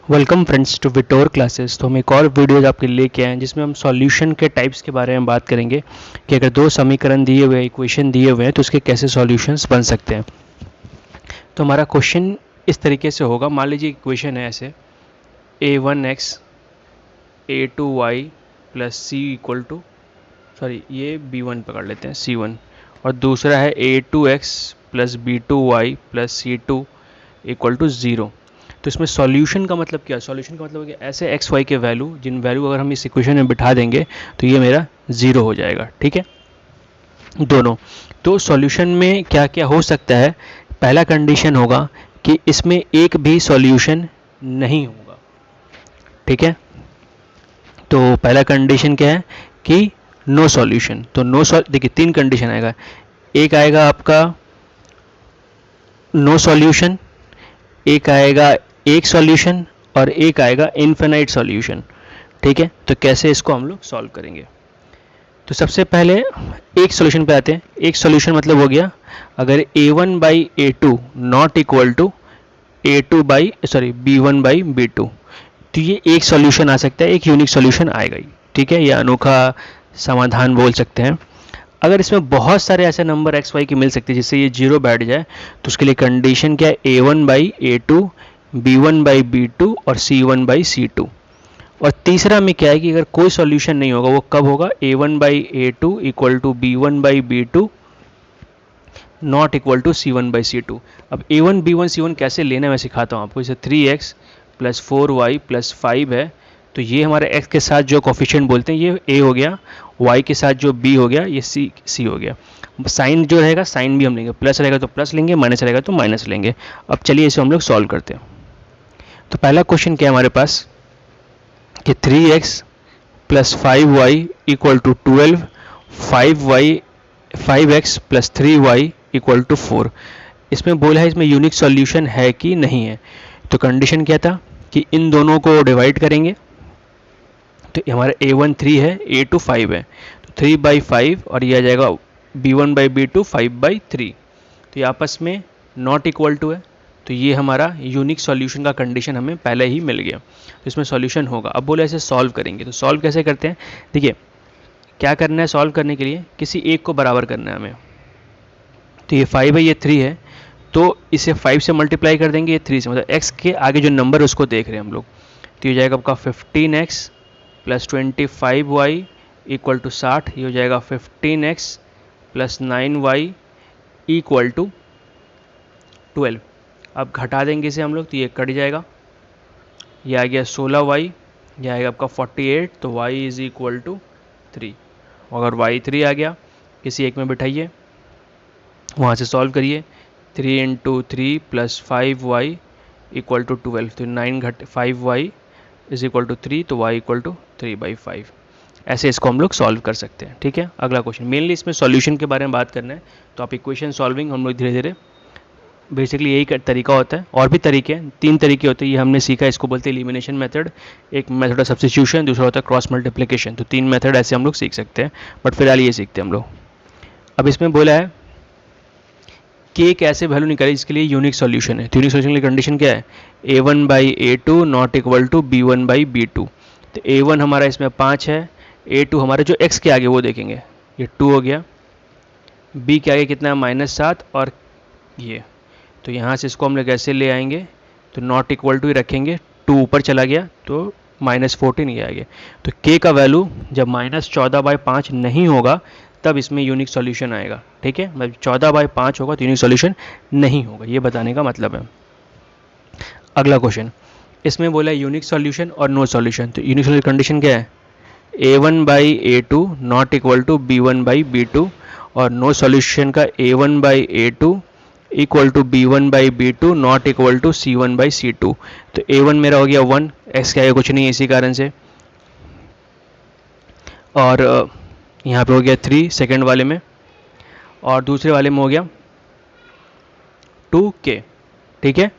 Welcome friends to विटोर classes. तो हम एक और वीडियो आपके लेके आए हैं जिसमें हम सॉल्यूशन के टाइप्स के बारे में बात करेंगे कि अगर दो समीकरण दिए हुए हैं, इक्वेशन दिए हुए हैं, तो उसके कैसे सॉल्यूशंस बन सकते हैं। तो हमारा क्वेश्चन इस तरीके से होगा। मान लीजिए इक्वेशन है ऐसे a1x a2y plus c equal to ये b1 पकड़ लेते हैं c1, और दूसरा है a2x plus b2y plus c2 equal to 0। तो इसमें सॉल्यूशन का मतलब क्या है? सॉल्यूशन का मतलब है कि ऐसे एक्स वाई के वैल्यू, जिन वैल्यू अगर हम इस इक्वेशन में बिठा देंगे तो ये मेरा 0 हो जाएगा। ठीक है, दोनों। तो सॉल्यूशन में क्या क्या हो सकता है? पहला कंडीशन होगा कि इसमें एक भी सॉल्यूशन नहीं होगा। ठीक है, तो पहला कंडीशन क्या है कि नो सॉल्यूशन। तो देखिए तीन कंडीशन आएगा। एक आएगा आपका नो सॉल्यूशन, एक आएगा एक सॉल्यूशन, और एक आएगा इनफिनाइट सॉल्यूशन। ठीक है, तो कैसे इसको हम लोग सॉल्व करेंगे? तो सबसे पहले एक सॉल्यूशन पे आते हैं। एक सॉल्यूशन मतलब हो गया अगर a1 by a2 not equal to b1 by b2, तो ये एक सॉल्यूशन आ सकता है, एक यूनिक सॉल्यूशन आएगा ही। ठीक है, या अनोखा समाधान बोल सकते हैं। अगर इसमें बहुत सारे ऐसे नंबर एक्स वाई के मिल सकते हैं जिससे ये जीरो बैठ जाए, तो उसके लिए कंडीशन क्या है? a1 by a2, b1 by b2 और c1 बाई c2। और तीसरा में क्या है कि अगर कोई सॉल्यूशन नहीं होगा, वो कब होगा? a1 by a2 equal to b1 by b2 not equal to c1 by c2। अब a1 b1 c1 कैसे लेना है मैं सिखाता हूँ आपको। जैसे 3x प्लस 4y प्लस 5 है, तो ये हमारे x के साथ जो कोफिशिएंट बोलते हैं ये a हो गया, y के साथ जो b हो गया ये c हो गया। साइन जो रहेगा साइन भी हम लेंगे, प्लस रहेगा तो प्लस लेंगे, माइनस रहेगा तो माइनस लेंगे। अब चलिए इसे हम लोग सॉल्व करते हैं। तो पहला क्वेश्चन क्या है हमारे पास कि 3x plus 5y equal to 12, 5x plus 3y equal to 4। इसमें बोला है इसमें यूनिक सॉल्यूशन है कि नहीं है। तो कंडीशन क्या था कि इन दोनों को डिवाइड करेंगे, तो हमारा a1 3 है, a2 5 है, तो 3 बाई 5 और ये आ जाएगा b1 बाई b2 5 बाई 3। तो ये आपस में नॉट इक्वल टू है, तो ये हमारा यूनिक सॉल्यूशन का कंडीशन हमें पहले ही मिल गया, तो इसमें सॉल्यूशन होगा। अब बोले ऐसे सॉल्व करेंगे, तो सॉल्व कैसे करते हैं? देखिए क्या करना है सॉल्व करने के लिए, किसी एक को बराबर करना है हमें। तो ये 5 है, ये 3 है, तो इसे 5 से मल्टीप्लाई कर देंगे, ये 3 से, मतलब x के आगे जो नंबर है उसको देख रहे हैं हम लोग। तो ये हो जाएगा आपका 15x plus 25y equal to 60। ये हो जाएगा 15x plus 9y equal to 12। अब घटा देंगे इसे हम लोग, तो ये कट जाएगा, ये आ गया 16y, ये आएगा आपका 48, तो y इज इक्वल टू 3। अगर y 3 आ गया, किसी एक में बिठाइए, वहाँ से सॉल्व करिए। 3 into 3 plus 5y equal to 12, तो 9 घट 5y इज इक्वल टू 3, तो y इक्वल टू 3 बाई 5। ऐसे इसको हम लोग सॉल्व कर सकते हैं। ठीक है, अगला क्वेश्चन, मेनली इसमें सॉल्यूशन के बारे में बात करना है, तो आप इक्वेशन सॉल्विंग हम लोग धीरे धीरे, बेसिकली यही तरीका होता है। और भी तरीके हैं, 3 तरीके होते हैं, ये हमने सीखा, इसको बोलते हैं एलिमिनेशन मेथड, एक मेथड ऑफ सब्स्टिट्यूशन, दूसरा होता है क्रॉस मल्टीप्लिकेशन। तो 3 मेथड ऐसे हम लोग सीख सकते हैं, बट फिलहाल ये सीखते हैं हम लोग। अब इसमें बोला है कि एक ऐसे वैल्यू निकाली जिसके लिए यूनिक सॉल्यूशन है। तो यूनिक सॉल्यूशन की कंडीशन क्या है? a1 by a2 not equal to b1 by b2। तो a1 हमारा इसमें 5 है, a2 हमारा जो x के आगे वो देखेंगे, ये 2 हो गया, b के आगे कितना है? -7, और ये, तो यहाँ से इसको हम लोग ऐसे ले आएंगे, तो नॉट इक्वल टू ही रखेंगे, 2 ऊपर चला गया तो -14 ये आ गया। तो k का वैल्यू जब -14/5 नहीं होगा तब इसमें यूनिक सॉल्यूशन आएगा। ठीक है, मतलब 14/5 होगा तो यूनिक सॉल्यूशन नहीं होगा, ये बताने का मतलब है। अगला क्वेश्चन, इसमें बोला है यूनिक सॉल्यूशन और नो सॉल्यूशन। तो यूनिक सॉल्यूशन कंडीशन क्या है? a1 by a2 not equal to b1 by b2, और नो सॉल्यूशन का a1 by a2 equal to b1 by b2 not equal to c1 by c2। तो a1 मेरा हो गया 1, x के आगे कुछ नहीं है इसी कारण से, और यहाँ पे हो गया 3 सेकेंड वाले में, और दूसरे वाले में हो गया 2k। ठीक है,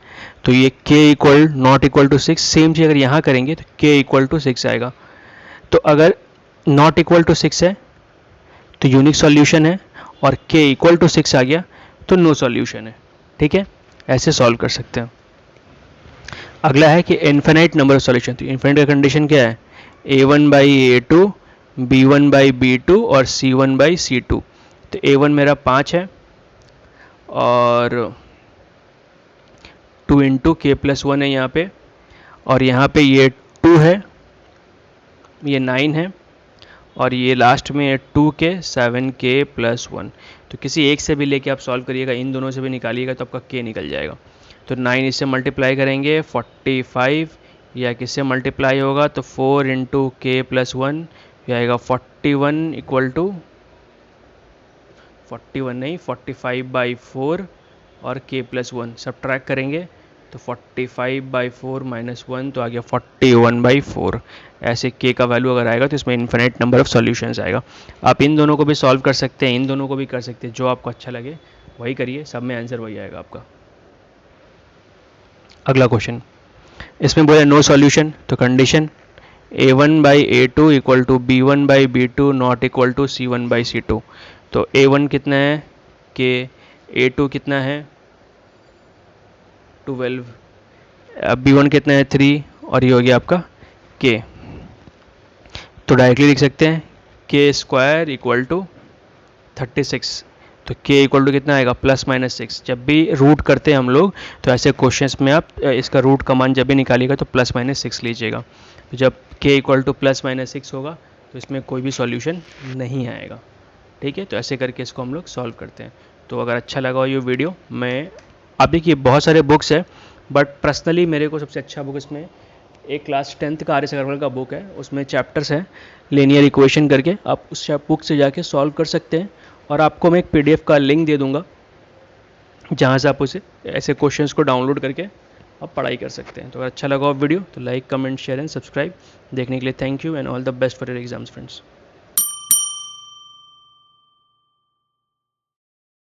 तो ये k equal not equal to 6, same चीज़ अगर यहाँ करेंगे तो k इक्वल टू 6 आएगा। तो अगर नॉट इक्वल टू 6 है तो यूनिक सॉल्यूशन है, और k इक्वल टू 6 आ गया तो नो सॉल्यूशन है। ठीक है, ऐसे सॉल्व कर सकते हैं। अगला है कि इन्फिनाइट नंबर ऑफ सॉल्यूशन। तो इन्फिनाइट का कंडीशन क्या है, a1 by a2, b1 by b2 और c1 बाई c2। तो a1 मेरा 5 है और 2 इंटू के प्लस 1 है यहाँ पे, और यहाँ पे ये 2 है, ये 9 है, और ये लास्ट में 2k 7k प्लस 1। तो किसी एक से भी लेके आप सॉल्व करिएगा, इन दोनों से भी निकालिएगा तो आपका k निकल जाएगा। तो 9 इससे मल्टीप्लाई करेंगे 45, या किससे मल्टीप्लाई होगा तो 4 इंटू के प्लस 1, यह आएगा 41 इक्वल टू 41 नहीं 45 बाई 4 और k प्लस 1 सब ट्रैक करेंगे तो 45 बाई 4 माइनस 1 तो आ गया 41 बाई 4। ऐसे k का वैल्यू अगर आएगा तो इसमें इन्फिनिट नंबर ऑफ सॉल्यूशंस आएगा। आप इन दोनों को भी सॉल्व कर सकते हैं, इन दोनों को भी कर सकते हैं, जो आपको अच्छा लगे वही करिए, सब में आंसर वही आएगा आपका। अगला क्वेश्चन, इसमें बोला नो सॉल्यूशन, तो condition a1 by a2 equal to b1 by b2 not equal to c1 by c2। तो a1 कितना है k, a2 कितना है 12, b1 कितना है 3, और ये हो गया आपका k। तो डायरेक्टली लिख सकते हैं k स्क्वायर इक्वल टू 36। तो k इक्वल टू कितना आएगा प्लस माइनस 6। जब भी रूट करते हैं हम लोग तो ऐसे क्वेश्चंस में आप इसका रूट का मान जब भी निकालिएगा तो प्लस माइनस 6 लीजिएगा। तो जब k equal two plus minus 6 होगा तो इसमें कोई भी सॉल्यूशन नहीं आएगा। ठीक है, तो ऐसे करके इसको हम लोग सॉल्व करते हैं। तो अगर अच्छा लगा हो ये वीडियो, मैं आप देखिए बहुत सारे बुक्स है, बट पर्सनली मेरे को सबसे अच्छा बुक इसमें एक क्लास 10th का आर.एस. अग्रवाल का बुक है, उसमें चैप्टर्स हैं लीनियर इक्वेशन करके, आप उस बुक से जाके सॉल्व कर सकते हैं। और आपको मैं एक PDF का लिंक दे दूंगा जहाँ से आप उसे ऐसे क्वेश्चंस को डाउनलोड करके आप पढ़ाई कर सकते हैं। तो अगर अच्छा लगा वीडियो तो like comment share and subscribe. देखने के लिए thank you and all the best for your exams friends.